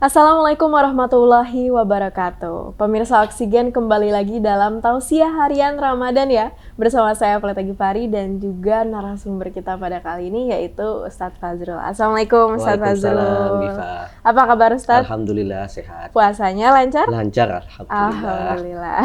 Assalamualaikum warahmatullahi wabarakatuh. Pemirsa Oksigen kembali lagi dalam Tausiah Harian Ramadan ya. Bersama saya Pleta Gifari dan juga narasumber kita pada kali ini yaitu Ustadz Fazrul. Assalamualaikum Ustadz Fazrul. Waalaikumsalam Giva. Apa kabar Ustadz? Alhamdulillah sehat. Puasanya lancar? Lancar alhamdulillah. Alhamdulillah.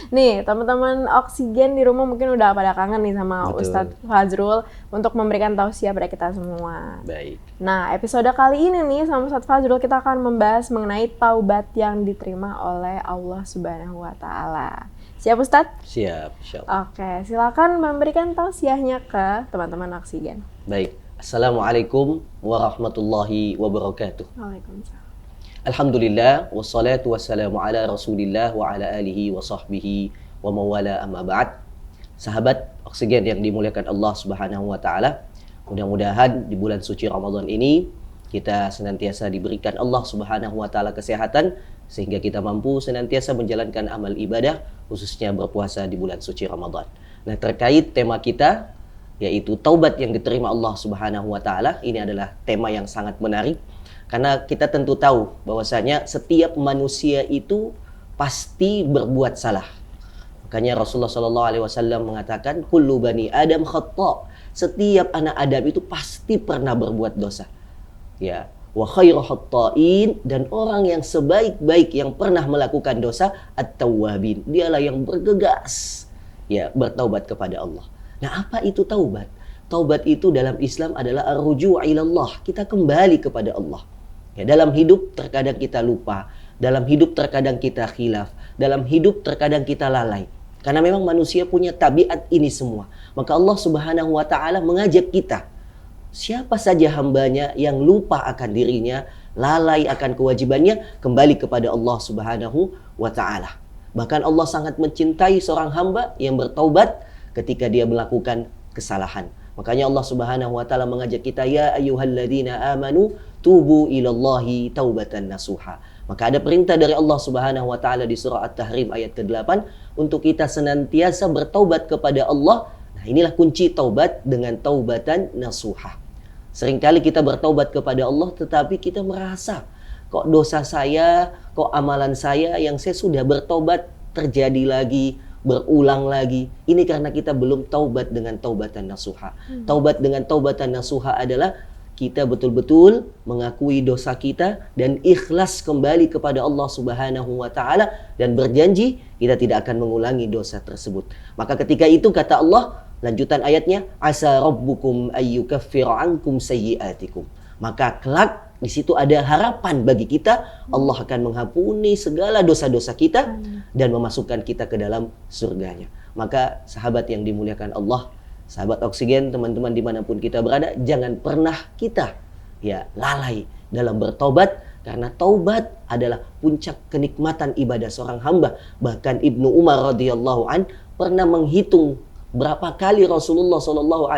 Nih teman-teman Oksigen di rumah mungkin udah pada kangen nih sama Betul. Ustadz Fazrul untuk memberikan tausiah pada kita semua. Baik. Nah, episode kali ini nih sama Ustadz Fazrul kita akan membahas mengenai taubat yang diterima oleh Allah Subhanahu wa Ta'ala. Siap Ustadz? Siap insyaallah. Oke, silakan memberikan tausiahnya ke teman-teman Oksigen. Baik. Assalamualaikum warahmatullahi wabarakatuh. Waalaikumsalam. Alhamdulillah wassalatu wassalamu ala Rasulillah wa ala alihi wa sahbihi wa mawala amma ba'd. Sahabat Oksigen yang dimuliakan Allah Subhanahu wa Ta'ala, mudah-mudahan di bulan suci Ramadan ini kita senantiasa diberikan Allah Subhanahu wa Ta'ala kesehatan sehingga kita mampu senantiasa menjalankan amal ibadah, khususnya berpuasa di bulan suci Ramadan. Nah, terkait tema kita yaitu taubat yang diterima Allah Subhanahu wa Ta'ala, ini adalah tema yang sangat menarik karena kita tentu tahu bahwasanya setiap manusia itu pasti berbuat salah. Makanya Rasulullah SAW mengatakan kullu bani Adam khata'. Setiap anak Adam itu pasti pernah berbuat dosa. Ya, wa khairu khatta'in, dan orang yang sebaik-baik yang pernah melakukan dosa at-tawwabin. Dialah yang bergegas ya bertaubat kepada Allah. Nah, apa itu taubat? Taubat itu dalam Islam adalah ar-ruju' ilallah. Kita kembali kepada Allah. Ya, dalam hidup terkadang kita lupa, dalam hidup terkadang kita khilaf, dalam hidup terkadang kita lalai. Karena memang manusia punya tabiat ini semua. Maka Allah Subhanahu wa Ta'ala mengajak kita, siapa saja hambanya yang lupa akan dirinya, lalai akan kewajibannya, kembali kepada Allah Subhanahu wa Ta'ala. Bahkan Allah sangat mencintai seorang hamba yang bertaubat ketika dia melakukan kesalahan. Makanya Allah Subhanahu wa Ta'ala mengajak kita, ya ayyuhalladzina amanu tubu ilallahi taubatan nasuha. Maka ada perintah dari Allah Subhanahu wa Ta'ala di surah At-Tahrim ayat ke-8 untuk kita senantiasa bertaubat kepada Allah. Nah, inilah kunci taubat dengan taubatan nasuha. Seringkali kita bertaubat kepada Allah tetapi kita merasa kok dosa saya, kok amalan saya yang saya sudah bertaubat terjadi lagi, berulang lagi. Ini karena kita belum taubat dengan taubatan nasuha. Taubat dengan taubatan nasuha adalah kita betul-betul mengakui dosa kita dan ikhlas kembali kepada Allah Subhanahu wa Ta'ala dan berjanji kita tidak akan mengulangi dosa tersebut. Maka ketika itu kata Allah, lanjutan ayatnya, asa rabbukum ayyukaffira ankum sayyi'atikum. Maka kelak di situ ada harapan bagi kita, Allah akan mengampuni segala dosa-dosa kita dan memasukkan kita ke dalam surganya. Maka sahabat yang dimuliakan Allah, sahabat Oksigen, teman-teman dimanapun kita berada, jangan pernah kita ya lalai dalam bertobat, karena taubat adalah puncak kenikmatan ibadah seorang hamba. Bahkan Ibnu Umar radhiyallahu an pernah menghitung berapa kali Rasulullah SAW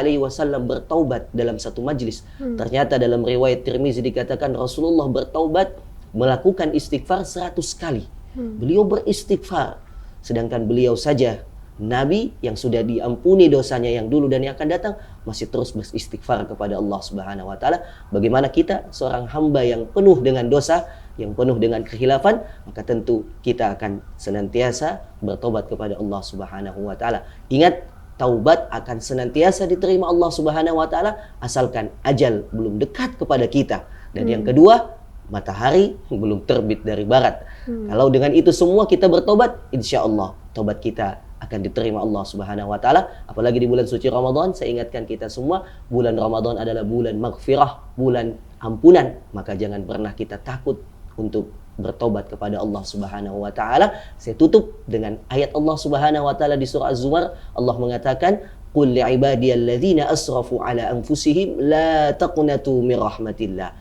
bertaubat dalam satu majlis. Ternyata dalam riwayat Tirmizi dikatakan Rasulullah bertaubat melakukan istighfar 100 kali. Beliau beristighfar, sedangkan beliau saja Nabi yang sudah diampuni dosanya yang dulu dan yang akan datang masih terus beristighfar kepada Allah Subhanahu wa Ta'ala. Bagaimana kita seorang hamba yang penuh dengan dosa, yang penuh dengan kekhilafan, maka tentu kita akan senantiasa bertobat kepada Allah Subhanahu wa Ta'ala. Ingat, taubat akan senantiasa diterima Allah Subhanahu wa Ta'ala asalkan ajal belum dekat kepada kita. Dan yang kedua, matahari belum terbit dari barat. Kalau dengan itu semua kita bertobat, insya Allah taubat kita akan diterima Allah Subhanahu wa Ta'ala. Apalagi di bulan suci Ramadan, saya ingatkan kita semua, bulan Ramadan adalah bulan maghfirah, bulan ampunan. Maka jangan pernah kita takut untuk bertobat kepada Allah Subhanahu wa Ta'ala. Saya tutup dengan ayat Allah Subhanahu wa Ta'ala di surah Az-Zumar. Allah mengatakan, qul li'ibadiyalladzina asrafu ala anfusihim la taqnatu min rahmatillah.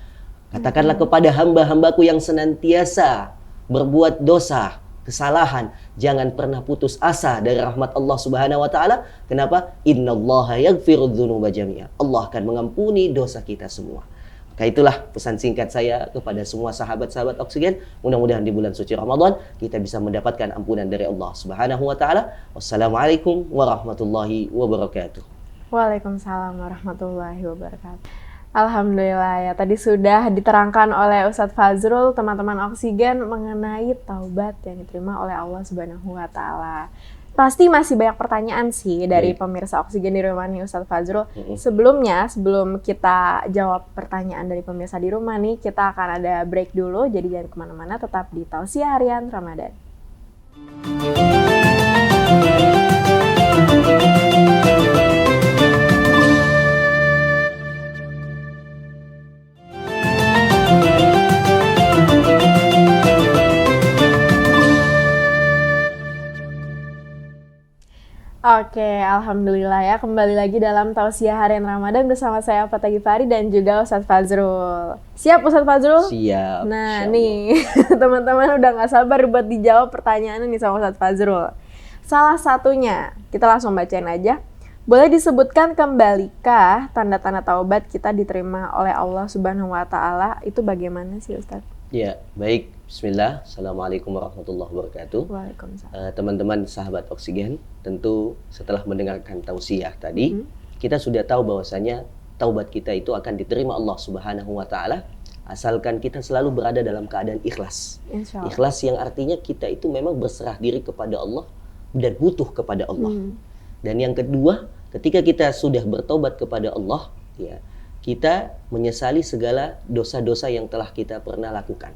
Katakanlah kepada hamba-hambaku yang senantiasa berbuat dosa, kesalahan, jangan pernah putus asa dari rahmat Allah Subhanahu wa Ta'ala. Kenapa? Innallaha yaghfirudz dzunuba jami'a. Allah akan mengampuni dosa kita semua. Maka itulah pesan singkat saya kepada semua sahabat-sahabat Oksigen. Mudah-mudahan di bulan suci Ramadan kita bisa mendapatkan ampunan dari Allah Subhanahu wa Ta'ala. Wassalamualaikum warahmatullahi wabarakatuh. Waalaikumsalam warahmatullahi wabarakatuh. Alhamdulillah ya, tadi sudah diterangkan oleh Ustadz Fazrul, teman-teman Oksigen, mengenai taubat yang diterima oleh Allah Subhanahu wa Ta'ala. Pasti masih banyak pertanyaan sih dari Baik. pemirsa Oksigen di rumah nih Ustadz Fazrul. Sebelumnya, sebelum kita jawab pertanyaan dari pemirsa di rumah nih, kita akan ada break dulu, jadi jangan kemana-mana, tetap di Tausiah Harian Ramadan. Oke, alhamdulillah ya, kembali lagi dalam Tausiah Harian Ramadan bersama saya Fatah Gifari dan juga Ustadz Fazrul. Siap Ustadz Fazrul? Siap. Nah Insya Allah. nih, teman-teman udah gak sabar buat dijawab pertanyaan ini sama Ustadz Fazrul. Salah satunya, kita langsung bacain aja. Boleh disebutkan kembalikah tanda-tanda taubat kita diterima oleh Allah Subhanahu wa Ta'ala? Itu bagaimana sih Ustadz? Ya, baik. Bismillah. Assalamualaikum warahmatullahi wabarakatuh. Waalaikumsalam. Teman-teman sahabat Oksigen, tentu setelah mendengarkan tausiah tadi, kita sudah tahu bahwasanya taubat kita itu akan diterima Allah Subhanahu wa Ta'ala asalkan kita selalu berada dalam keadaan ikhlas. Insya Allah. Ikhlas yang artinya kita itu memang berserah diri kepada Allah dan butuh kepada Allah. Dan yang kedua, ketika kita sudah bertobat kepada Allah, ya, kita menyesali segala dosa-dosa yang telah kita pernah lakukan.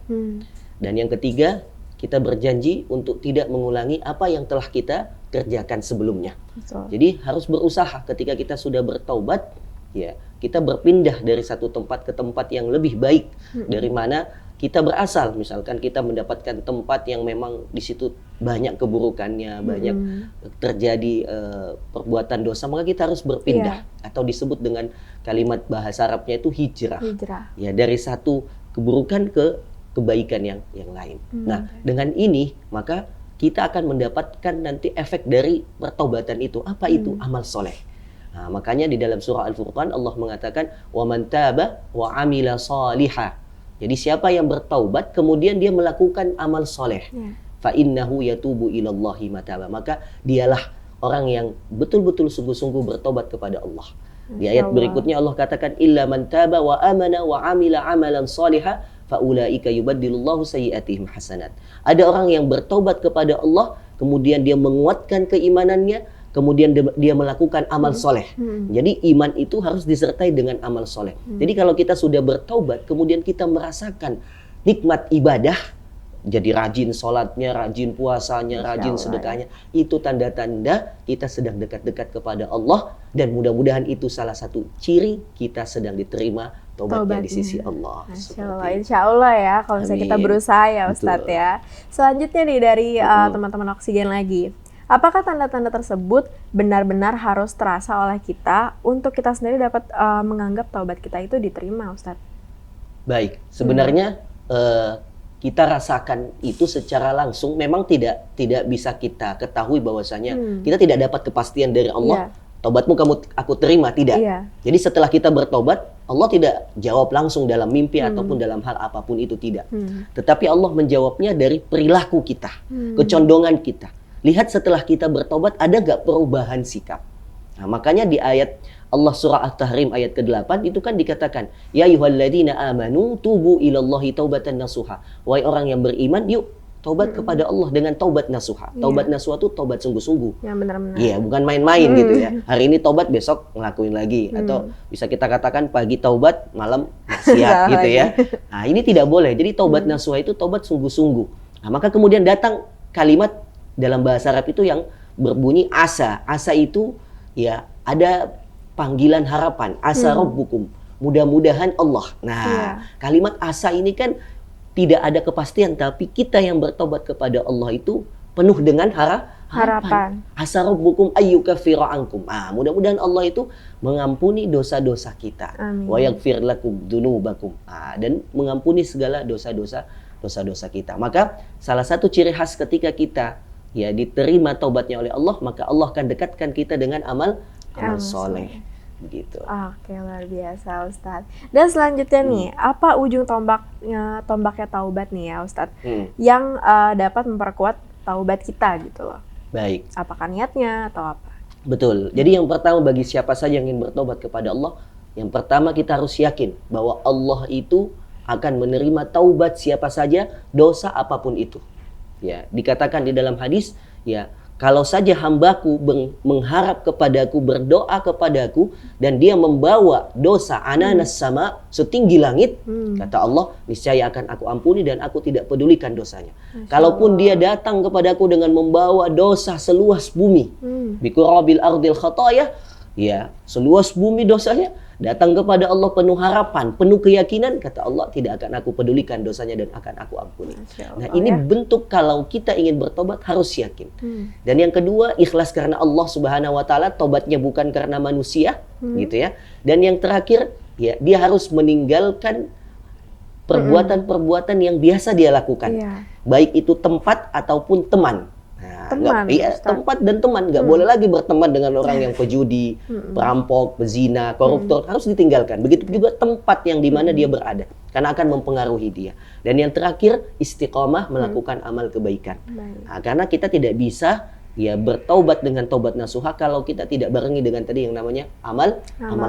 Dan yang ketiga, kita berjanji untuk tidak mengulangi apa yang telah kita kerjakan sebelumnya. Betul. Jadi harus berusaha ketika kita sudah bertaubat, ya, kita berpindah dari satu tempat ke tempat yang lebih baik dari mana kita berasal. Misalkan kita mendapatkan tempat yang memang di situ banyak keburukannya, banyak terjadi perbuatan dosa, maka kita harus berpindah atau disebut dengan kalimat bahasa Arabnya itu hijrah. Ya, dari satu keburukan ke kebaikan yang lain. Nah, dengan ini maka kita akan mendapatkan nanti efek dari pertobatan itu. Apa itu? Amal soleh. Nah, makanya di dalam surah Al-Furqan Allah mengatakan wa man taba wa amila salihah. Jadi siapa yang bertaubat kemudian dia melakukan amal soleh, fa innahu yatubu ilallahi mataba. Maka dialah orang yang betul-betul sungguh-sungguh bertobat kepada Allah. Di ayat berikutnya Allah katakan illa man taba wa amana wa amila amalan salihah faulaika yubaddilullahu sayyi'atihim hasanat. Ada orang yang bertobat kepada Allah, kemudian dia menguatkan keimanannya, kemudian dia melakukan amal soleh. Jadi iman itu harus disertai dengan amal soleh. Jadi kalau kita sudah bertobat, kemudian kita merasakan nikmat ibadah, jadi rajin sholatnya, rajin puasanya, rajin sedekahnya, itu tanda-tanda kita sedang dekat-dekat kepada Allah, dan mudah-mudahan itu salah satu ciri kita sedang diterima taubatnya di sisi Allah. Insya Allah ya, kalau misalnya kita berusaha ya Ustadz. Betul. Ya. Selanjutnya nih dari teman-teman Oksigen lagi. Apakah tanda-tanda tersebut benar-benar harus terasa oleh kita untuk kita sendiri dapat menganggap taubat kita itu diterima, Ustadz? Baik, sebenarnya kita rasakan itu secara langsung memang tidak bisa kita ketahui bahwasanya kita tidak dapat kepastian dari Allah. Taubatmu aku terima, tidak. Jadi setelah kita bertobat, Allah tidak jawab langsung dalam mimpi ataupun dalam hal apapun itu, tidak. Tetapi Allah menjawabnya dari perilaku kita, kecondongan kita. Lihat setelah kita bertobat ada gak perubahan sikap. Nah, makanya di ayat Allah surah At-Tahrim ayat ke-8 itu kan dikatakan, ya ayyuhalladzina amanu tubu ilallahi taubatan nasuha. Wahai orang yang beriman, yuk taubat kepada Allah dengan taubat nasuha. Taubat nasuha itu taubat sungguh-sungguh. Yang benar-benar. Iya, bukan main-main gitu ya. Hari ini taubat, besok ngelakuin lagi. Atau bisa kita katakan pagi taubat, malam maksiat gitu ya. Nah, ini tidak boleh. Jadi taubat nasuha itu taubat sungguh-sungguh. Nah, maka kemudian datang kalimat dalam bahasa Arab itu yang berbunyi asa. Asa itu ya ada panggilan harapan. Asa rabbukum. Mudah-mudahan Allah. Nah, kalimat asa ini kan tidak ada kepastian, tapi kita yang bertobat kepada Allah itu penuh dengan harapan. Asa rabbukum ayyukaffira ankum. Mudah-mudahan Allah itu mengampuni dosa-dosa kita. Wa yaghfir lakum dzunubakum. Dan mengampuni segala dosa-dosa kita. Maka salah satu ciri khas ketika kita ya diterima taubatnya oleh Allah, maka Allah akan dekatkan kita dengan amal soleh. Begitu. Oke, luar biasa Ustadz. Dan selanjutnya nih, apa ujung tombaknya taubat nih ya Ustadz, yang dapat memperkuat taubat kita gitu loh? Baik. Apakah niatnya atau apa? Betul. Jadi yang pertama bagi siapa saja yang ingin bertobat kepada Allah, Yang pertama kita harus yakin bahwa Allah itu akan menerima taubat siapa saja, dosa apapun itu. Ya, dikatakan di dalam hadis, ya, kalau saja hambaku mengharap kepadaku, berdoa kepadaku, dan dia membawa dosa ananas sama setinggi langit, kata Allah, niscaya akan aku ampuni dan aku tidak pedulikan dosanya. Kalaupun dia datang kepadaku dengan membawa dosa seluas bumi, biqurabil ardil khataya, ya, seluas bumi dosanya, datang kepada Allah penuh harapan, penuh keyakinan, kata Allah, tidak akan aku pedulikan dosanya dan akan aku ampuni. Nah, ini bentuk kalau kita ingin bertobat harus yakin. Dan yang kedua, ikhlas karena Allah Subhanahu wa taala, tobatnya bukan karena manusia, gitu ya. Dan yang terakhir, ya, dia harus meninggalkan perbuatan-perbuatan yang biasa dia lakukan. Baik itu tempat ataupun teman. Tempat dan teman, nggak boleh lagi berteman dengan orang yang pejudi, perampok, pezina, koruptor, harus ditinggalkan. Begitu juga tempat yang dimana dia berada, karena akan mempengaruhi dia. Dan yang terakhir, istiqomah melakukan amal kebaikan. Nah, karena kita tidak bisa ya bertaubat dengan taubat nasuha kalau kita tidak barengi dengan tadi yang namanya amal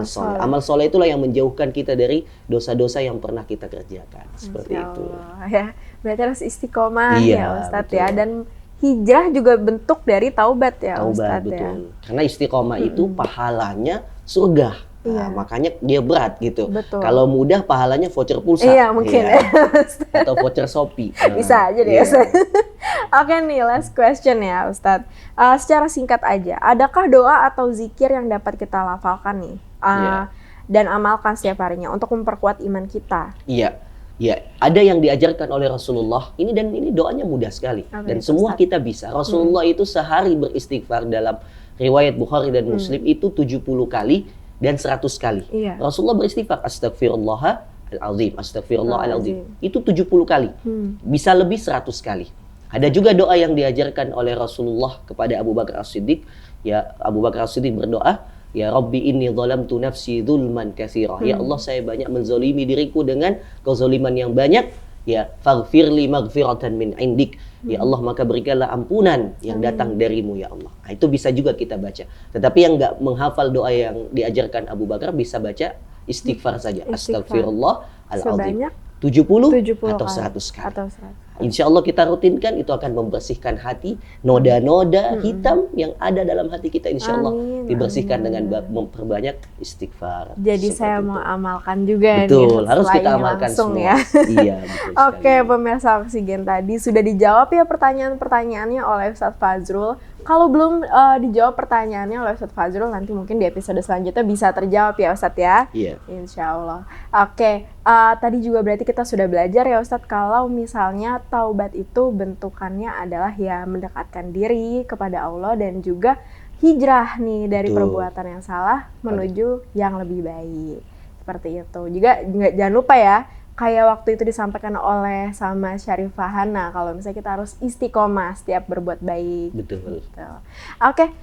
soleh. Amal soleh itulah yang menjauhkan kita dari dosa-dosa yang pernah kita kerjakan. Seperti itu. Ya, berarti harus istiqomah ya Ustadz, betul. ya. Dan hijrah juga bentuk dari taubat ya Ustadz, betul. ya. Karena istiqomah itu pahalanya surga. Nah, makanya dia berat gitu. Betul. Kalau mudah pahalanya voucher pulsa. Iya, mungkin ya. Atau voucher Shopee. Bisa aja deh Ustadz. Oke nih, last question ya Ustadz. Secara singkat aja, adakah doa atau zikir yang dapat kita lafalkan nih? Dan amalkan setiap harinya untuk memperkuat iman kita? Iya. Ya, ada yang diajarkan oleh Rasulullah. Ini doanya mudah sekali. Dan semua kita bisa. Rasulullah itu sehari beristighfar dalam riwayat Bukhari dan Muslim itu 70 kali dan 100 kali. Rasulullah beristighfar astagfirullahalazim, astagfirullahalazim. Itu 70 kali. Bisa lebih 100 kali. Ada juga doa yang diajarkan oleh Rasulullah kepada Abu Bakar As-Siddiq. Ya, Abu Bakar As-Siddiq berdoa, ya Rabbi inni zalamtu nafsi dzulman katsira. Ya Allah, saya banyak menzalimi diriku dengan kezaliman yang banyak. Ya, faghfirli maghfiratan min indik. Ya Allah, maka berikanlah ampunan yang datang darimu ya Allah. Nah, itu bisa juga kita baca. Tetapi yang nggak menghafal doa yang diajarkan Abu Bakar bisa baca istighfar saja. Astagfirullahalazim. 70 atau 100 kali. Insya Allah kita rutinkan, itu akan membersihkan hati, noda-noda hitam yang ada dalam hati kita, insya Allah dibersihkan dengan memperbanyak istighfar. Jadi saya mau amalkan juga. Betul, nih, harus kita amalkan semua. Ya. Iya, betul. Oke, pemirsa Oksigen, tadi sudah dijawab ya pertanyaan-pertanyaannya oleh Ustadz Fazrul. Kalau belum dijawab pertanyaannya oleh Ustadz Fazrul, nanti mungkin di episode selanjutnya bisa terjawab ya Ustadz ya. Iya. Insya Allah. Oke, tadi juga berarti kita sudah belajar ya Ustadz, kalau misalnya taubat itu bentukannya adalah ya mendekatkan diri kepada Allah dan juga hijrah nih dari perbuatan yang salah menuju yang lebih baik. Seperti itu. Juga jangan lupa ya, kayak waktu itu disampaikan oleh sama Syarifah Hana, kalau misalnya kita harus istiqomah setiap berbuat baik. Betul. Gitu. Oke,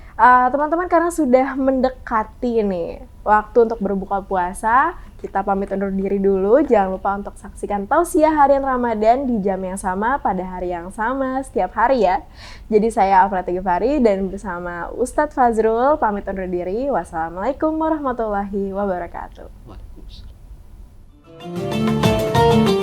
teman-teman, karena sudah mendekati nih waktu untuk berbuka puasa, kita pamit undur diri dulu. Jangan lupa untuk saksikan tausiah harian Ramadan di jam yang sama, pada hari yang sama, setiap hari ya. Jadi saya Aflata Ghifari dan bersama Ustadz Fazrul pamit undur diri. Wassalamualaikum warahmatullahi wabarakatuh. Waalaikumsalam.